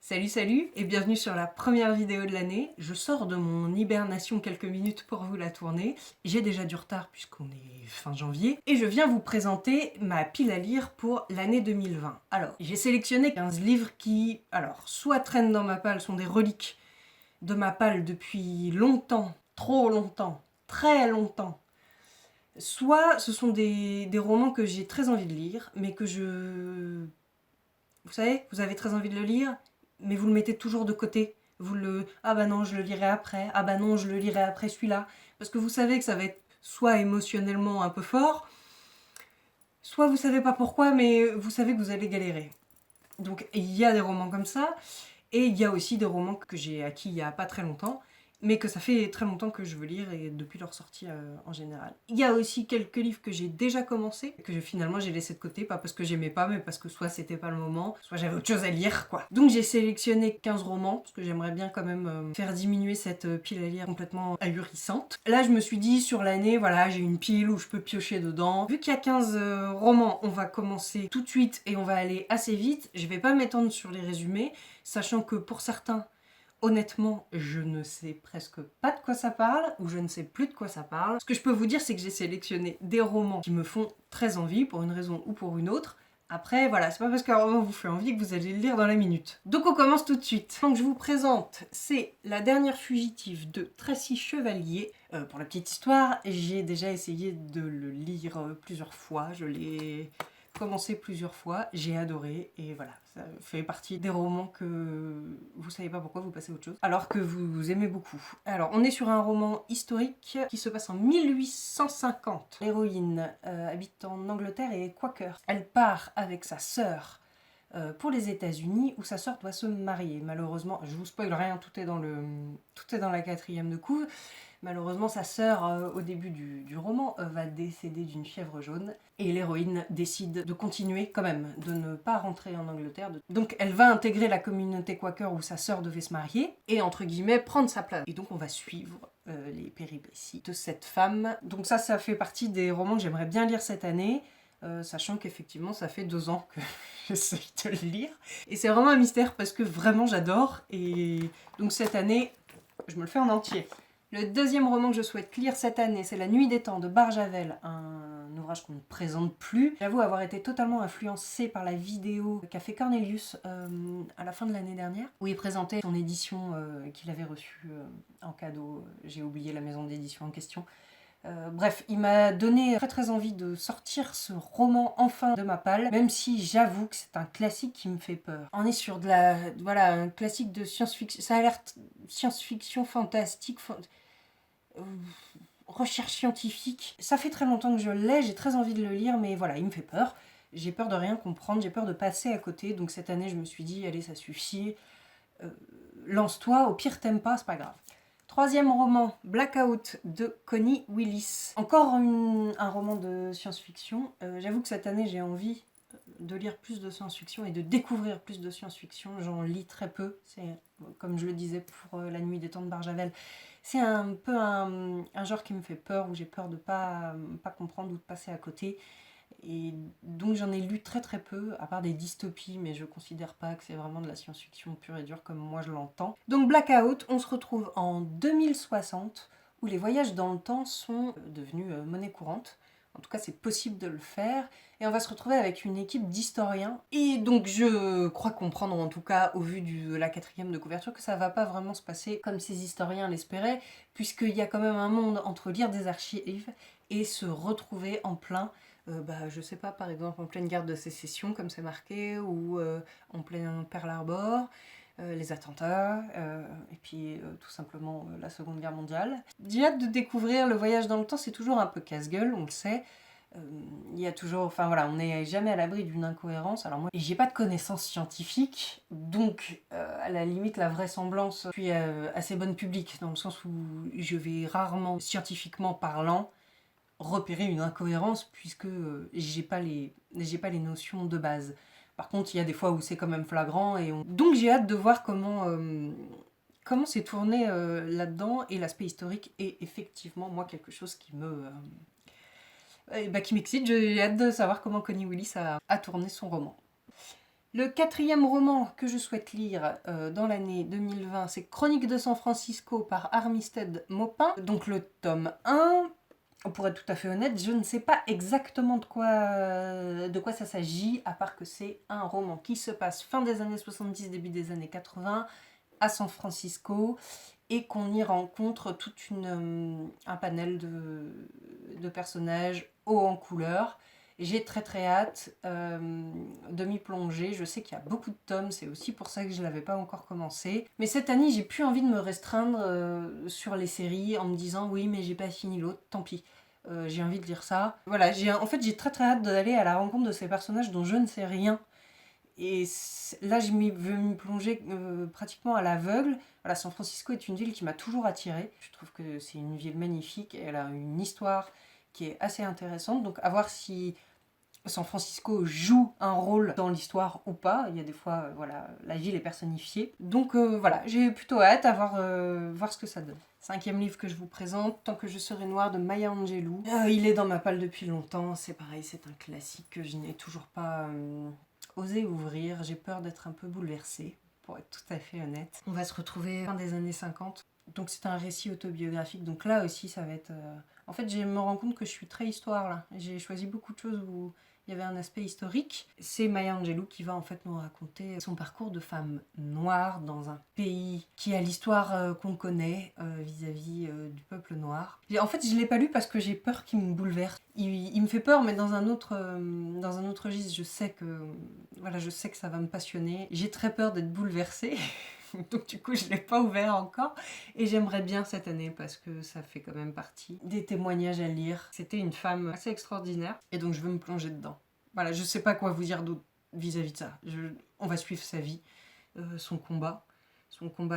Salut et bienvenue sur la première vidéo de l'année. Je sors de mon hibernation quelques minutes pour vous la tourner. J'ai déjà du retard puisqu'on est fin janvier. Et je viens vous présenter ma pile à lire pour l'année 2020. Alors, j'ai sélectionné 15 livres qui, soit traînent dans ma palle, sont des reliques de ma palle depuis longtemps, trop longtemps, très longtemps. Soit ce sont des romans que j'ai très envie de lire, mais que je... Vous savez, vous avez très envie de le lire, mais vous le mettez toujours de côté. Vous le... Ah bah non, je le lirai après. Ah bah non, je le lirai après celui-là. Parce que vous savez que ça va être soit émotionnellement un peu fort, soit vous savez pas pourquoi, mais vous savez que vous allez galérer. Donc il y a des romans comme ça, et il y a aussi des romans que j'ai acquis il y a pas très longtemps, mais que ça fait très longtemps que je veux lire et depuis leur sortie en général. Il y a aussi quelques livres que j'ai déjà commencé, que finalement j'ai laissé de côté, pas parce que j'aimais pas, mais parce que soit c'était pas le moment, soit j'avais autre chose à lire, quoi. Donc j'ai sélectionné 15 romans, parce que j'aimerais bien quand même faire diminuer cette pile à lire complètement ahurissante. Là je me suis dit, sur l'année, voilà, j'ai une pile où je peux piocher dedans. Vu qu'il y a 15 romans, on va commencer tout de suite et on va aller assez vite. Je vais pas m'étendre sur les résumés, sachant que pour certains, honnêtement, je ne sais presque pas de quoi ça parle, ou je ne sais plus de quoi ça parle. Ce que je peux vous dire, c'est que j'ai sélectionné des romans qui me font très envie, pour une raison ou pour une autre. Après, voilà, c'est pas parce qu'un roman vous fait envie que vous allez le lire dans la minute. Donc on commence tout de suite. Donc je vous présente, c'est La dernière fugitive de Tracy Chevalier. Pour la petite histoire, j'ai déjà essayé de le lire plusieurs fois, je l'ai commencé plusieurs fois, j'ai adoré, et voilà, ça fait partie des romans que vous savez pas pourquoi vous passez à autre chose, alors que vous aimez beaucoup. Alors, on est sur un roman historique qui se passe en 1850. L'héroïne habite en Angleterre et est quaker. Elle part avec sa sœur pour les États-Unis où sa sœur doit se marier. Malheureusement, je vous spoil rien, tout est dans la quatrième de couve. Malheureusement, sa sœur, au début du roman, va décéder d'une fièvre jaune et l'héroïne décide de continuer quand même, de ne pas rentrer en Angleterre. Donc elle va intégrer la communauté quaker où sa sœur devait se marier et, entre guillemets, prendre sa place. Et donc on va suivre les péripéties de cette femme. Donc ça fait partie des romans que j'aimerais bien lire cette année. Sachant qu'effectivement ça fait 2 ans que j'essaye de le lire. Et c'est vraiment un mystère parce que vraiment j'adore. Et donc cette année, je me le fais en entier. Le deuxième roman que je souhaite lire cette année, c'est La Nuit des Temps de Barjavel, un ouvrage qu'on ne présente plus. J'avoue avoir été totalement influencée par la vidéo qu'a fait Cornelius à la fin de l'année dernière, où il présentait son édition qu'il avait reçue en cadeau. J'ai oublié la maison d'édition en question. Bref, il m'a donné très envie de sortir ce roman enfin de ma palle, même si j'avoue que c'est un classique qui me fait peur. On est sur un classique de science-fiction, ça a l'air science-fiction fantastique, recherche scientifique. Ça fait très longtemps que je l'ai, j'ai très envie de le lire, mais voilà, il me fait peur. J'ai peur de rien comprendre, j'ai peur de passer à côté, donc cette année je me suis dit, allez, ça suffit, lance-toi, au pire t'aimes pas, c'est pas grave. Troisième roman, Blackout de Connie Willis. Encore un roman de science-fiction. J'avoue que cette année j'ai envie de lire plus de science-fiction et de découvrir plus de science-fiction. J'en lis très peu. C'est, comme je le disais pour La Nuit des Temps de Barjavel, c'est un peu un genre qui me fait peur, où j'ai peur de pas comprendre ou de passer à côté. Et donc j'en ai lu très peu, à part des dystopies, mais je considère pas que c'est vraiment de la science-fiction pure et dure comme moi je l'entends. Donc Blackout, on se retrouve en 2060, où les voyages dans le temps sont devenus monnaie courante. En tout cas, c'est possible de le faire. Et on va se retrouver avec une équipe d'historiens. Et donc, je crois comprendre, en tout cas, au vu de la quatrième de couverture, que ça va pas vraiment se passer comme ces historiens l'espéraient, puisqu'il y a quand même un monde entre lire des archives et se retrouver en plein, je sais pas, par exemple, en pleine guerre de sécession, comme c'est marqué, ou en plein Pearl Harbor. Les attentats, et puis tout simplement la Seconde Guerre mondiale. J'ai hâte de découvrir. Le voyage dans le temps, c'est toujours un peu casse-gueule, on le sait. Il y a toujours, enfin voilà, on n'est jamais à l'abri d'une incohérence. Alors moi, j'ai pas de connaissances scientifiques, donc à la limite, la vraisemblance, je suis assez bonne publique, dans le sens où je vais rarement, scientifiquement parlant, repérer une incohérence, puisque j'ai pas les notions de base. Par contre, il y a des fois où c'est quand même flagrant, donc j'ai hâte de voir comment c'est tourné là-dedans, et l'aspect historique est effectivement, moi, quelque chose qui qui m'excite. J'ai hâte de savoir comment Connie Willis a tourné son roman. Le 4e roman que je souhaite lire dans l'année 2020, c'est Chroniques de San Francisco par Armistead Maupin, donc le tome 1. Pour être tout à fait honnête, je ne sais pas exactement de quoi ça s'agit, à part que c'est un roman qui se passe fin des années 70, début des années 80, à San Francisco, et qu'on y rencontre un panel de personnages hauts en couleur. J'ai très très hâte de m'y plonger. Je sais qu'il y a beaucoup de tomes, c'est aussi pour ça que je ne l'avais pas encore commencé. Mais cette année, j'ai plus envie de me restreindre sur les séries en me disant oui, mais j'ai pas fini l'autre, tant pis. J'ai envie de lire ça. Voilà, en fait, j'ai très très hâte d'aller à la rencontre de ces personnages dont je ne sais rien. Et là, veux m'y plonger pratiquement à l'aveugle. Voilà, San Francisco est une ville qui m'a toujours attirée. Je trouve que c'est une ville magnifique. Elle a une histoire qui est assez intéressante. Donc, à voir si San Francisco joue un rôle dans l'histoire ou pas. Il y a des fois, voilà, la ville est personnifiée. Donc voilà, j'ai plutôt hâte à voir ce que ça donne. 5e livre que je vous présente, Tant que je serai noire de Maya Angelou. Il est dans ma palle depuis longtemps. C'est pareil, c'est un classique que je n'ai toujours pas osé ouvrir. J'ai peur d'être un peu bouleversée, pour être tout à fait honnête. On va se retrouver fin des années 50. Donc c'est un récit autobiographique. Donc là aussi, ça va être... En fait, je me rends compte que je suis très histoire, là. J'ai choisi beaucoup de choses où il y avait un aspect historique. C'est Maya Angelou qui va en fait nous raconter son parcours de femme noire dans un pays qui a l'histoire qu'on connaît vis-à-vis du peuple noir. Et en fait, je ne l'ai pas lu parce que j'ai peur qu'il me bouleverse. Il me fait peur, mais dans un autre registre. Je sais que ça va me passionner. J'ai très peur d'être bouleversée. Donc du coup, je ne l'ai pas ouvert encore. Et j'aimerais bien cette année parce que ça fait quand même partie des témoignages à lire. C'était une femme assez extraordinaire. Et donc je veux me plonger dedans. Voilà, je ne sais pas quoi vous dire d'autre vis-à-vis de ça. On va suivre sa vie, son combat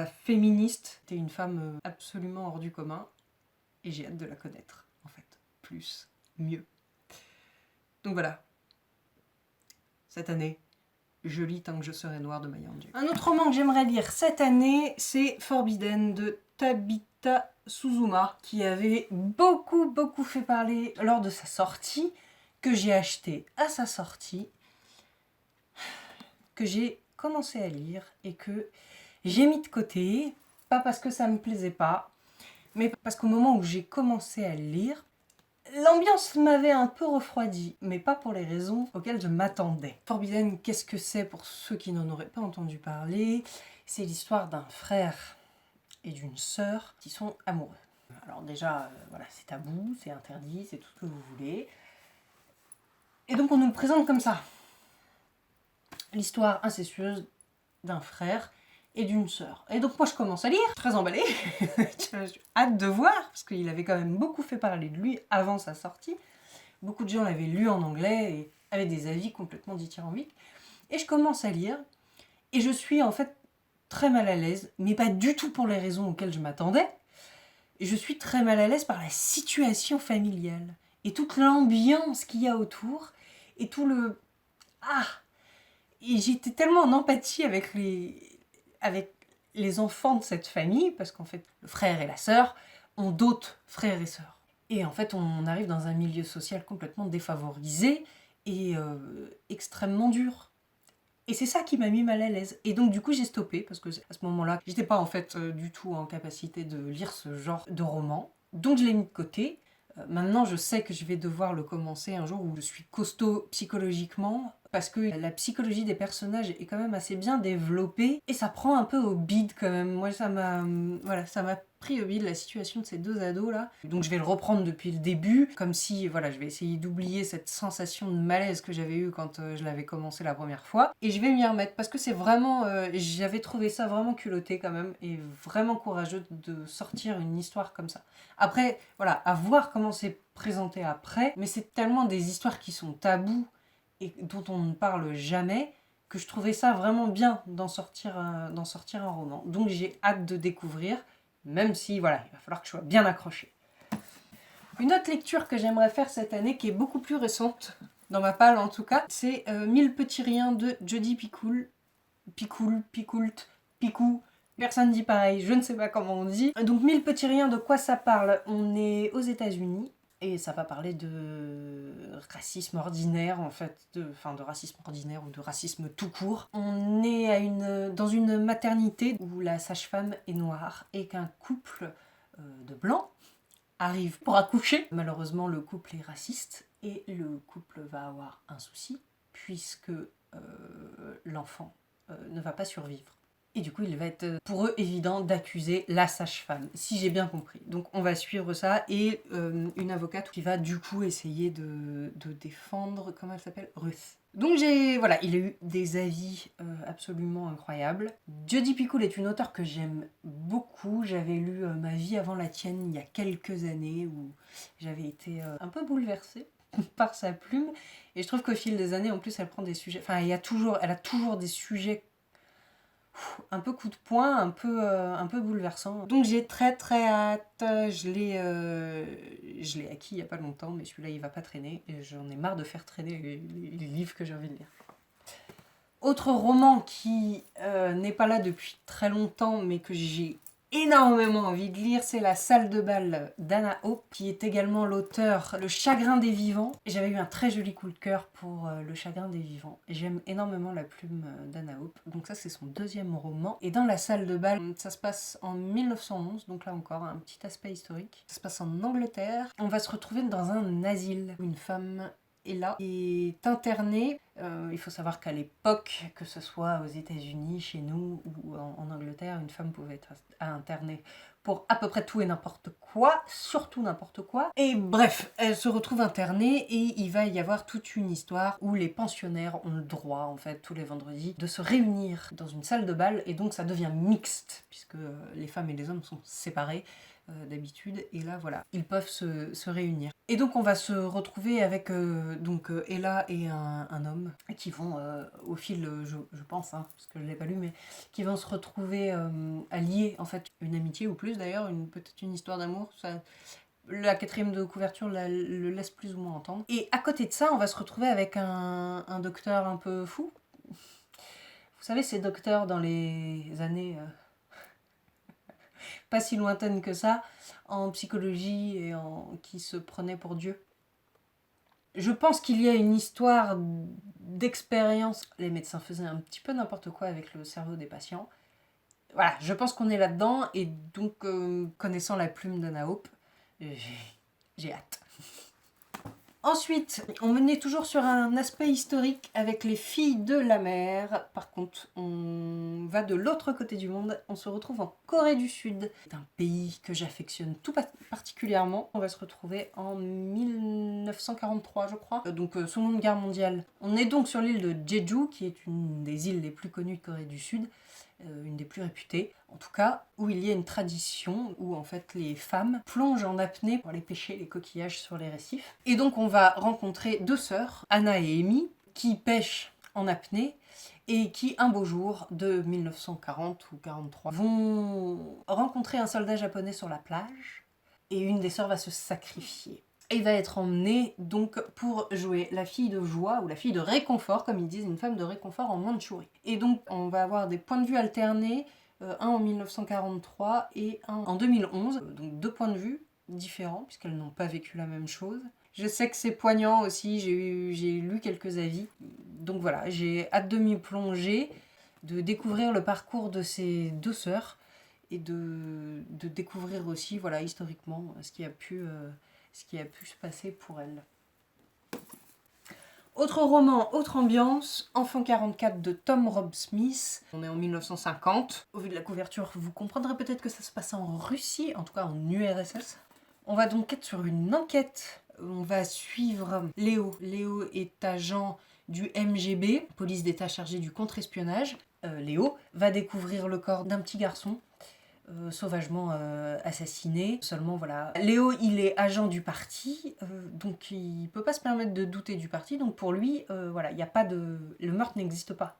féministe. C'était une femme absolument hors du commun. Et j'ai hâte de la connaître, en fait. Plus, mieux. Donc voilà. Cette année, je lis Tant que je serai noire de Maya Angelou. Un autre roman que j'aimerais lire cette année, c'est Forbidden de Tabitha Suzuma, qui avait beaucoup fait parler lors de sa sortie, que j'ai acheté à sa sortie, que j'ai commencé à lire et que j'ai mis de côté, pas parce que ça me plaisait pas, mais parce qu'au moment où j'ai commencé à le lire, l'ambiance m'avait un peu refroidi, mais pas pour les raisons auxquelles je m'attendais. Forbidden, qu'est-ce que c'est pour ceux qui n'en auraient pas entendu parler? C'est l'histoire d'un frère et d'une sœur qui sont amoureux. Alors déjà, voilà, c'est tabou, c'est interdit, c'est tout ce que vous voulez. Et donc on nous le présente comme ça. L'histoire incestueuse d'un frère et d'une sœur. Et donc moi je commence à lire, très emballée, j'ai hâte de voir, parce qu'il avait quand même beaucoup fait parler de lui avant sa sortie. Beaucoup de gens l'avaient lu en anglais et avaient des avis complètement dithyrambiques. Et je commence à lire, et je suis en fait très mal à l'aise, mais pas du tout pour les raisons auxquelles je m'attendais. Je suis très mal à l'aise par la situation familiale, et toute l'ambiance qu'il y a autour, et tout le... Et j'étais tellement en empathie avec les enfants de cette famille, parce qu'en fait, le frère et la sœur ont d'autres frères et sœurs. Et en fait, on arrive dans un milieu social complètement défavorisé et extrêmement dur. Et c'est ça qui m'a mis mal à l'aise. Et donc du coup, j'ai stoppé, parce que à ce moment-là, j'étais pas en fait du tout en capacité de lire ce genre de roman. Donc je l'ai mis de côté. Maintenant, je sais que je vais devoir le commencer un jour où je suis costaud psychologiquement, parce que la psychologie des personnages est quand même assez bien développée, et ça prend un peu au bide quand même. Moi, ça m'a pris au bide la situation de ces deux ados là. Donc je vais le reprendre depuis le début, comme si, voilà, je vais essayer d'oublier cette sensation de malaise que j'avais eue quand je l'avais commencé la première fois, et je vais m'y remettre, parce que c'est vraiment, j'avais trouvé ça vraiment culotté quand même, et vraiment courageux de sortir une histoire comme ça. Après, voilà, à voir comment c'est présenté après, mais c'est tellement des histoires qui sont tabous et dont on ne parle jamais, que je trouvais ça vraiment bien d'en sortir un roman. Donc j'ai hâte de découvrir, même si, voilà, il va falloir que je sois bien accrochée. Une autre lecture que j'aimerais faire cette année, qui est beaucoup plus récente, dans ma palle en tout cas, c'est 1000 petits riens de Jodi Picoult. Picou. Personne dit pareil, je ne sais pas comment on dit. Donc 1000 petits riens, de quoi ça parle? On est aux États-Unis, Et ça va parler de racisme ordinaire, en fait, de racisme ordinaire ou de racisme tout court. On est dans une maternité où la sage-femme est noire et qu'un couple de blancs arrive pour accoucher. Malheureusement, le couple est raciste et le couple va avoir un souci puisque l'enfant ne va pas survivre. Et du coup, il va être pour eux évident d'accuser la sage-femme, si j'ai bien compris. Donc on va suivre ça et une avocate qui va du coup essayer de défendre, comment elle s'appelle, Ruth. Donc voilà, il a eu des avis absolument incroyables. Jodi Picoult est une auteure que j'aime beaucoup. J'avais lu Ma vie avant la tienne il y a quelques années où j'avais été un peu bouleversée par sa plume. Et je trouve qu'au fil des années, en plus, elle prend des sujets... Enfin, elle a toujours des sujets un peu coup de poing, un peu bouleversant. Donc j'ai très très hâte. Je l'ai acquis il y a pas longtemps, mais celui-là il va pas traîner. Et j'en ai marre de faire traîner les livres que j'ai envie de lire. Autre roman qui n'est pas là depuis très longtemps, mais que j'ai énormément envie de lire, c'est La salle de bal d'Anna Hope, qui est également l'auteur Le Chagrin des vivants. J'avais eu un très joli coup de cœur pour Le Chagrin des vivants. J'aime énormément la plume d'Anna Hope, donc ça c'est son deuxième roman. Et dans La salle de bal, ça se passe en 1911, donc là encore un petit aspect historique. Ça se passe en Angleterre. On va se retrouver dans un asile où une femme est là, est internée. Il faut savoir qu'à l'époque, que ce soit aux États-Unis, chez nous ou en Angleterre, une femme pouvait être internée pour à peu près tout et n'importe quoi, surtout n'importe quoi. Et bref, elle se retrouve internée et il va y avoir toute une histoire où les pensionnaires ont le droit, en fait, tous les vendredis, de se réunir dans une salle de bal et donc ça devient mixte, puisque les femmes et les hommes sont séparés d'habitude, et là voilà, ils peuvent se réunir. Et donc on va se retrouver avec Ella et un homme qui vont au fil, je pense, hein, parce que je l'ai pas lu, mais qui vont se retrouver à lier en fait une amitié ou plus d'ailleurs, peut-être une histoire d'amour. La quatrième de couverture le laisse plus ou moins entendre. Et à côté de ça, on va se retrouver avec un docteur un peu fou. Vous savez, ces docteurs dans les années pas si lointaine que ça, en psychologie et qui se prenait pour Dieu. Je pense qu'il y a une histoire d'expérience. Les médecins faisaient un petit peu n'importe quoi avec le cerveau des patients. Voilà, je pense qu'on est là-dedans, et donc, connaissant la plume d'Anna Hope, j'ai hâte. Ensuite, on menait toujours sur un aspect historique avec Les filles de la mer. Par contre, on va de l'autre côté du monde. On se retrouve en Corée du Sud. C'est un pays que j'affectionne tout particulièrement. On va se retrouver en 1943, je crois. Donc, Seconde Guerre mondiale. On est donc sur l'île de Jeju, qui est une des îles les plus connues de Corée du Sud. Une des plus réputées, en tout cas, où il y a une tradition où en fait les femmes plongent en apnée pour aller pêcher les coquillages sur les récifs. Et donc on va rencontrer deux sœurs, Anna et Amy, qui pêchent en apnée et qui, un beau jour de 1940 ou 43, vont rencontrer un soldat japonais sur la plage, et une des sœurs va se sacrifier. Et va être emmenée donc pour jouer la fille de joie ou la fille de réconfort, comme ils disent, une femme de réconfort en Mandchourie. Et donc on va avoir des points de vue alternés, un en 1943 et un en 2011, donc deux points de vue différents puisqu'elles n'ont pas vécu la même chose. Je sais que c'est poignant aussi, j'ai lu quelques avis, donc voilà, j'ai hâte de m'y plonger, de découvrir le parcours de ces deux sœurs et de découvrir aussi, voilà, historiquement ce qui a pu se passer pour elle. Autre roman, autre ambiance, Enfant 44 de Tom Rob Smith. On est en 1950. Au vu de la couverture, vous comprendrez peut-être que ça se passe en Russie, en tout cas en URSS. On va donc être sur une enquête. On va suivre Léo. Léo est agent du MGB, police d'État chargée du contre-espionnage. Léo va découvrir le corps d'un petit garçon sauvagement assassiné. Seulement voilà, Léo il est agent du parti, donc il peut pas se permettre de douter du parti, donc pour lui voilà, il y a pas de... le meurtre n'existe pas.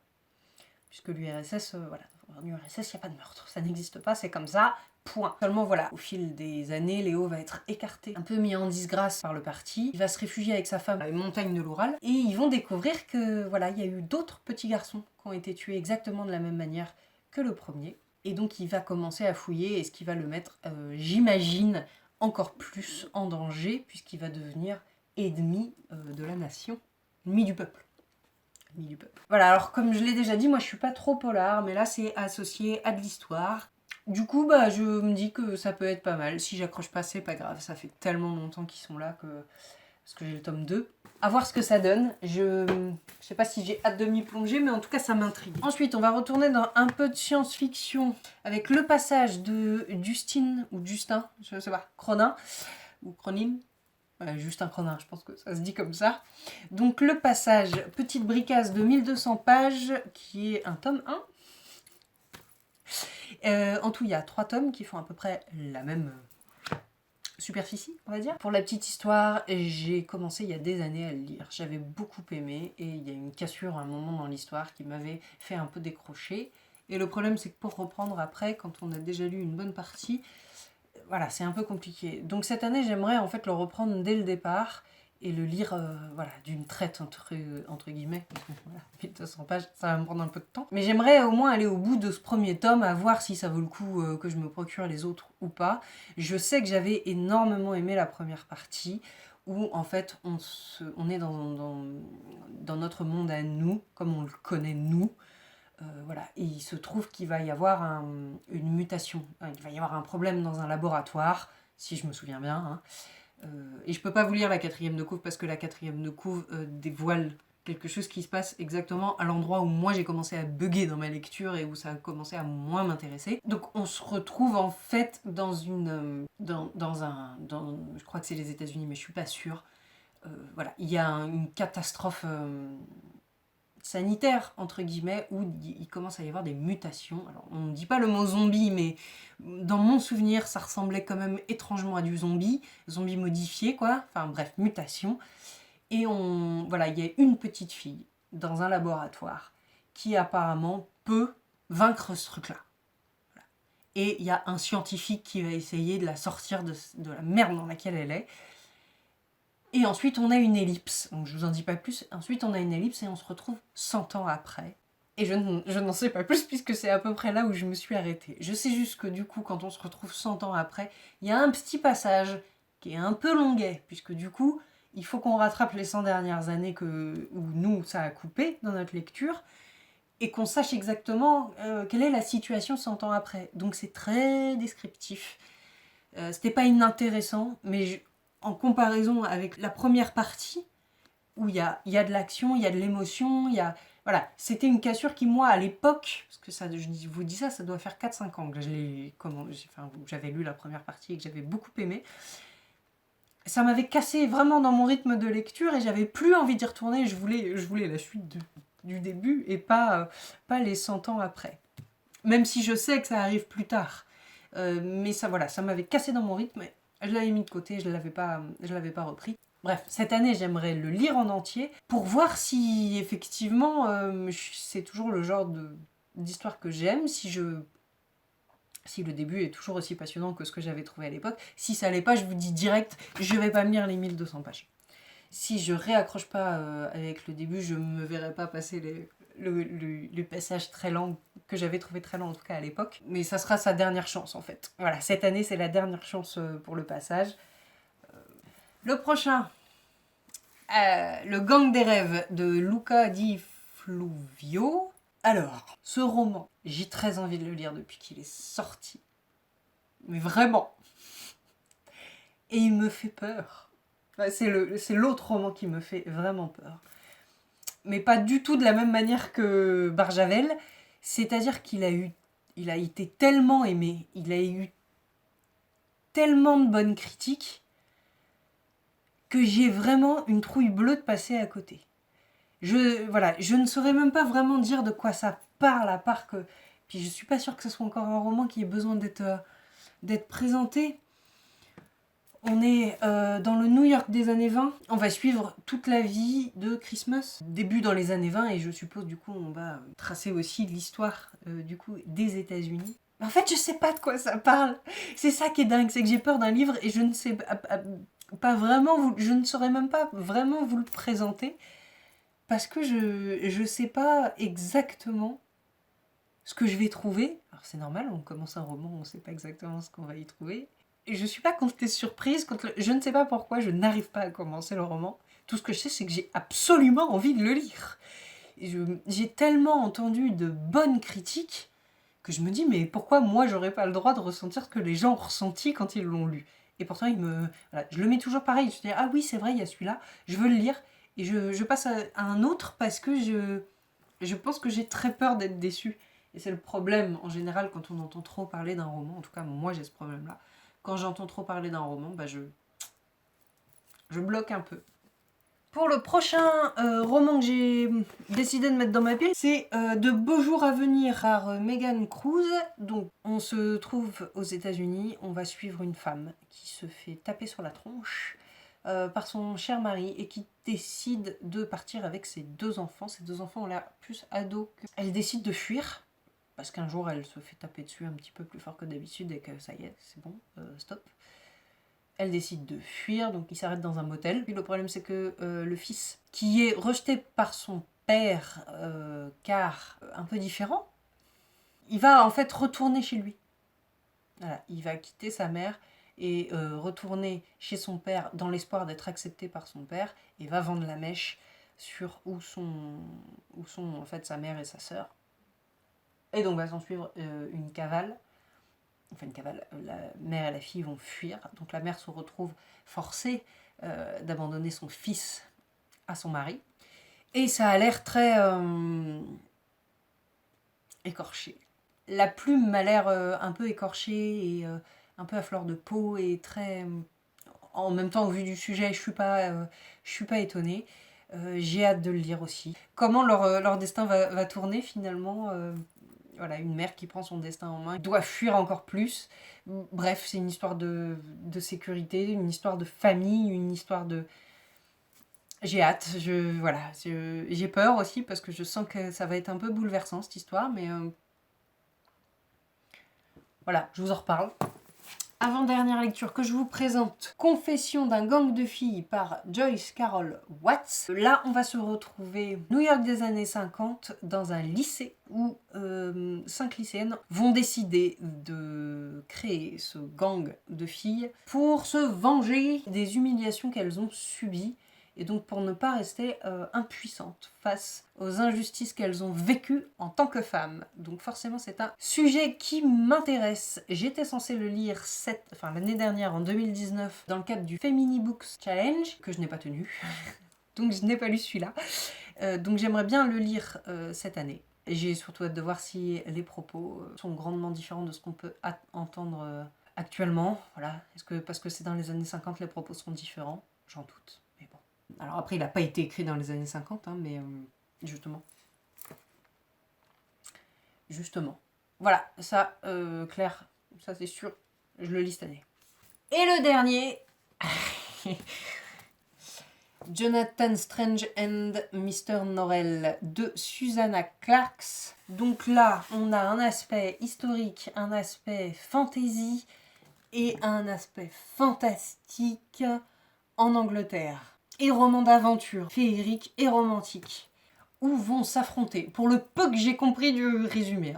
Puisque l'URSS, voilà, en URSS il n'y a pas de meurtre, ça n'existe pas, c'est comme ça, point. Seulement voilà, au fil des années, Léo va être écarté, un peu mis en disgrâce par le parti, il va se réfugier avec sa femme à une montagne de l'Oural, et ils vont découvrir que voilà, il y a eu d'autres petits garçons qui ont été tués exactement de la même manière que le premier. Et donc il va commencer à fouiller, et ce qui va le mettre, j'imagine, encore plus en danger puisqu'il va devenir ennemi de la nation, ennemi du peuple. Voilà, alors comme je l'ai déjà dit, moi je suis pas trop polar, mais là c'est associé à de l'histoire. Du coup, bah je me dis que ça peut être pas mal. Si j'accroche pas, c'est pas grave, ça fait tellement longtemps qu'ils sont là que... Parce que j'ai le tome 2. À voir ce que ça donne. Je sais pas si j'ai hâte de m'y plonger, mais en tout cas ça m'intrigue. Ensuite, on va retourner dans un peu de science-fiction avec le passage de Justin, je sais pas, Cronin, ou Cronin. Justin Cronin, je pense que ça se dit comme ça. Donc le passage, petite bricasse de 1200 pages, qui est un tome 1. En tout, il y a 3 tomes qui font à peu près la même superficie, on va dire. Pour la petite histoire, j'ai commencé il y a des années à le lire. J'avais beaucoup aimé et il y a une cassure à un moment dans l'histoire qui m'avait fait un peu décrocher. Et le problème, c'est que pour reprendre après, quand on a déjà lu une bonne partie, voilà, c'est un peu compliqué. Donc cette année, j'aimerais en fait le reprendre dès le départ et le lire voilà, d'une traite entre guillemets. Voilà, 1200 pages, ça va me prendre un peu de temps. Mais j'aimerais au moins aller au bout de ce premier tome, à voir si ça vaut le coup que je me procure les autres ou pas. Je sais que j'avais énormément aimé la première partie, où en fait on est dans notre monde à nous, comme on le connaît nous. Voilà. Et il se trouve qu'il va y avoir une mutation. Il va y avoir un problème dans un laboratoire, si je me souviens bien. Hein. Et je peux pas vous lire la 4e de couve parce que la 4e de couve dévoile quelque chose qui se passe exactement à l'endroit où moi j'ai commencé à bugger dans ma lecture et où ça a commencé à moins m'intéresser. Donc on se retrouve en fait dans une... je crois que c'est les États-Unis, mais je suis pas sûre. Voilà, il y a une catastrophe... sanitaire, entre guillemets, où il commence à y avoir des mutations. Alors, on ne dit pas le mot zombie, mais dans mon souvenir, ça ressemblait quand même étrangement à du zombie modifié, quoi. Enfin, bref, mutation. Et voilà, il y a une petite fille dans un laboratoire qui apparemment peut vaincre ce truc-là. Voilà. Et il y a un scientifique qui va essayer de la sortir de la merde dans laquelle elle est. Et ensuite, on a une ellipse. Donc, je vous en dis pas plus. Ensuite, on a une ellipse et on se retrouve 100 ans après. Et je n'en sais pas plus puisque c'est à peu près là où je me suis arrêtée. Je sais juste que du coup, quand on se retrouve 100 ans après, il y a un petit passage qui est un peu longuet. Puisque du coup, il faut qu'on rattrape les 100 dernières années où nous, ça a coupé dans notre lecture. Et qu'on sache exactement quelle est la situation 100 ans après. Donc, c'est très descriptif. C'était pas inintéressant, mais... en comparaison avec la première partie, où il y a de l'action, il y a de l'émotion, voilà, c'était une cassure qui, moi, à l'époque, parce que ça, je vous dis ça doit faire 4-5 ans que j'avais lu la première partie et que j'avais beaucoup aimé. Ça m'avait cassé vraiment dans mon rythme de lecture et j'avais plus envie d'y retourner. Je voulais la suite du début et pas les 100 ans après. Même si je sais que ça arrive plus tard. Mais ça, voilà, ça m'avait cassé dans mon rythme. Je l'avais mis de côté, je l'avais pas repris. Bref, cette année, j'aimerais le lire en entier pour voir si, effectivement, c'est toujours le genre d'histoire que j'aime, si le début est toujours aussi passionnant que ce que j'avais trouvé à l'époque. Si ça l'est pas, je vous dis direct, je vais pas me lire les 1200 pages. Si je réaccroche pas avec le début, je me verrai pas passer le passage très lent, que j'avais trouvé très lent en tout cas à l'époque. Mais ça sera sa dernière chance en fait. Voilà, cette année c'est la dernière chance pour le passage. Le prochain, Le Gang des rêves de Luca Di Fluvio. Alors, ce roman, j'ai très envie de le lire depuis qu'il est sorti. Mais vraiment. Et il me fait peur. C'est l'autre roman qui me fait vraiment peur. Mais pas du tout de la même manière que Barjavel. C'est-à-dire qu'il a été tellement aimé, il a eu tellement de bonnes critiques que j'ai vraiment une trouille bleue de passer à côté. Je ne saurais même pas vraiment dire de quoi ça parle, à part que... Puis je suis pas sûre que ce soit encore un roman qui ait besoin d'être présenté. On est dans le New York des années 20. On va suivre toute la vie de Christmas, début dans les années 20, et je suppose du coup on va tracer aussi l'histoire du coup des États-Unis. En fait, je sais pas de quoi ça parle. C'est ça qui est dingue, c'est que j'ai peur d'un livre et je ne sais pas vraiment, je ne saurais même pas vraiment vous le présenter parce que je sais pas exactement ce que je vais trouver. Alors c'est normal, on commence un roman, on sait pas exactement ce qu'on va y trouver. Et je suis pas contente surprise je ne sais pas pourquoi je n'arrive pas à commencer le roman. Tout ce que je sais, c'est que j'ai absolument envie de le lire. J'ai tellement entendu de bonnes critiques que je me dis, mais pourquoi moi j'aurais pas le droit de ressentir ce que les gens ont ressenti quand ils l'ont lu? Et pourtant, voilà, je le mets toujours pareil. Je dis, ah oui, c'est vrai, il y a celui-là, je veux le lire. Et je passe à un autre parce que je pense que j'ai très peur d'être déçue. Et c'est le problème en général quand on entend trop parler d'un roman. En tout cas, moi j'ai ce problème-là. Quand j'entends trop parler d'un roman, bah je bloque un peu. Pour le prochain roman que j'ai décidé de mettre dans ma pile, c'est De beaux jours à venir par Megan Cruz. Donc on se trouve aux États-Unis, on va suivre une femme qui se fait taper sur la tronche par son cher mari et qui décide de partir avec ses 2 enfants. Ses 2 enfants ont l'air plus ados que... Elle décide de fuir parce qu'un jour elle se fait taper dessus un petit peu plus fort que d'habitude et que ça y est, c'est bon, stop. Elle décide de fuir, donc il s'arrête dans un motel. Puis le problème, c'est que le fils, qui est rejeté par son père, car un peu différent, il va en fait retourner chez lui. Voilà, il va quitter sa mère et retourner chez son père dans l'espoir d'être accepté par son père et va vendre la mèche sur où sont en fait sa mère et sa sœur. Et donc va s'en suivre une cavale. Enfin une cavale, la mère et la fille vont fuir, donc la mère se retrouve forcée d'abandonner son fils à son mari, et ça a l'air très écorché. La plume a l'air un peu écorchée et un peu à fleur de peau et très... En même temps, au vu du sujet, je suis pas étonnée. J'ai hâte de le lire aussi. Comment leur destin va tourner finalement voilà, une mère qui prend son destin en main, doit fuir encore plus. Bref, c'est une histoire de sécurité, une histoire de famille, une histoire de... J'ai hâte, voilà, j'ai peur aussi parce que je sens que ça va être un peu bouleversant cette histoire, mais voilà, je vous en reparle. Avant-dernière lecture que je vous présente, Confession d'un gang de filles par Joyce Carol Watts. Là, on va se retrouver New York des années 50 dans un lycée où 5 lycéennes vont décider de créer ce gang de filles pour se venger des humiliations qu'elles ont subies et donc pour ne pas rester impuissantes face aux injustices qu'elles ont vécues en tant que femmes. Donc forcément c'est un sujet qui m'intéresse. J'étais censée le lire l'année dernière, en 2019, dans le cadre du Femini Books Challenge, que je n'ai pas tenu, donc je n'ai pas lu celui-là. Donc j'aimerais bien le lire cette année. J'ai surtout hâte de voir si les propos sont grandement différents de ce qu'on peut entendre actuellement. Voilà. Parce que c'est dans les années 50, les propos seront différents? J'en doute. Mais bon. Alors après, il n'a pas été écrit dans les années 50, hein, mais justement. Voilà, ça, Claire, ça c'est sûr, je le lis cette année. Et le dernier, Jonathan Strange and Mr. Norrell de Susanna Clarks. Donc là, on a un aspect historique, un aspect fantasy et un aspect fantastique en Angleterre. Et roman d'aventure, féerique et romantique. Où vont s'affronter, pour le peu que j'ai compris du résumé,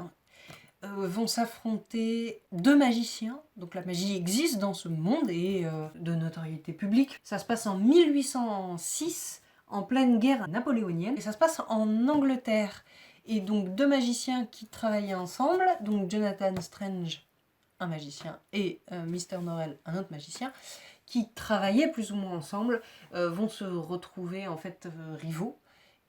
vont s'affronter 2 magiciens. Donc la magie existe dans ce monde et de notoriété publique. Ça se passe en 1806, en pleine guerre napoléonienne. Et ça se passe en Angleterre. Et donc 2 magiciens qui travaillaient ensemble, donc Jonathan Strange, un magicien, et Mr. Norrell, un autre magicien, qui travaillaient plus ou moins ensemble, vont se retrouver en fait rivaux.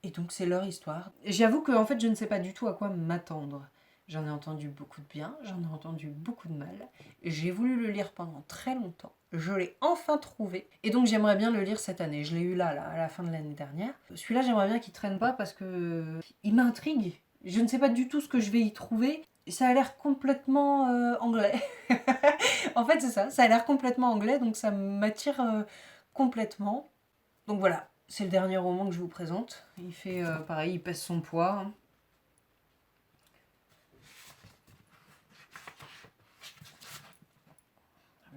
Et donc c'est leur histoire. J'avoue que en fait je ne sais pas du tout à quoi m'attendre. J'en ai entendu beaucoup de bien, j'en ai entendu beaucoup de mal. J'ai voulu le lire pendant très longtemps. Je l'ai enfin trouvé. Et donc j'aimerais bien le lire cette année. Je l'ai eu là, à la fin de l'année dernière. Celui-là, j'aimerais bien qu'il traîne pas parce que il m'intrigue. Je ne sais pas du tout ce que je vais y trouver. Ça a l'air complètement anglais. En fait, c'est ça. Ça a l'air complètement anglais, donc ça m'attire complètement. Donc voilà, c'est le dernier roman que je vous présente. Il fait pareil, il pèse son poids. Hein.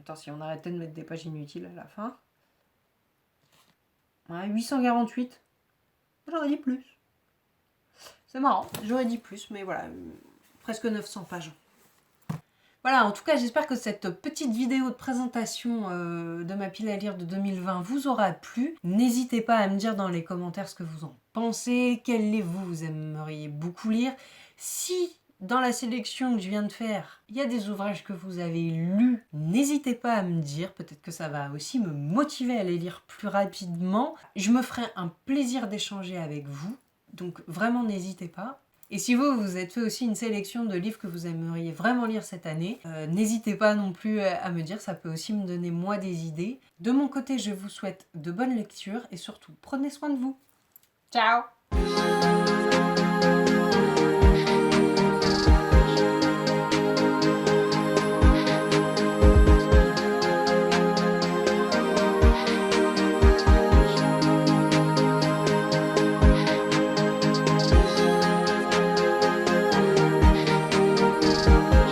Attends, si on arrêtait de mettre des pages inutiles à la fin. Ouais, 848. J'aurais dit plus. C'est marrant, j'aurais dit plus, mais voilà, presque 900 pages. Voilà, en tout cas, j'espère que cette petite vidéo de présentation de ma pile à lire de 2020 vous aura plu. N'hésitez pas à me dire dans les commentaires ce que vous en pensez, quel livre vous aimeriez beaucoup lire. Si dans la sélection que je viens de faire, il y a des ouvrages que vous avez lus, n'hésitez pas à me dire, peut-être que ça va aussi me motiver à les lire plus rapidement. Je me ferai un plaisir d'échanger avec vous, donc vraiment n'hésitez pas. Et si vous vous êtes fait aussi une sélection de livres que vous aimeriez vraiment lire cette année, n'hésitez pas non plus à me dire, ça peut aussi me donner moi des idées. De mon côté, je vous souhaite de bonnes lectures et surtout, prenez soin de vous. Ciao!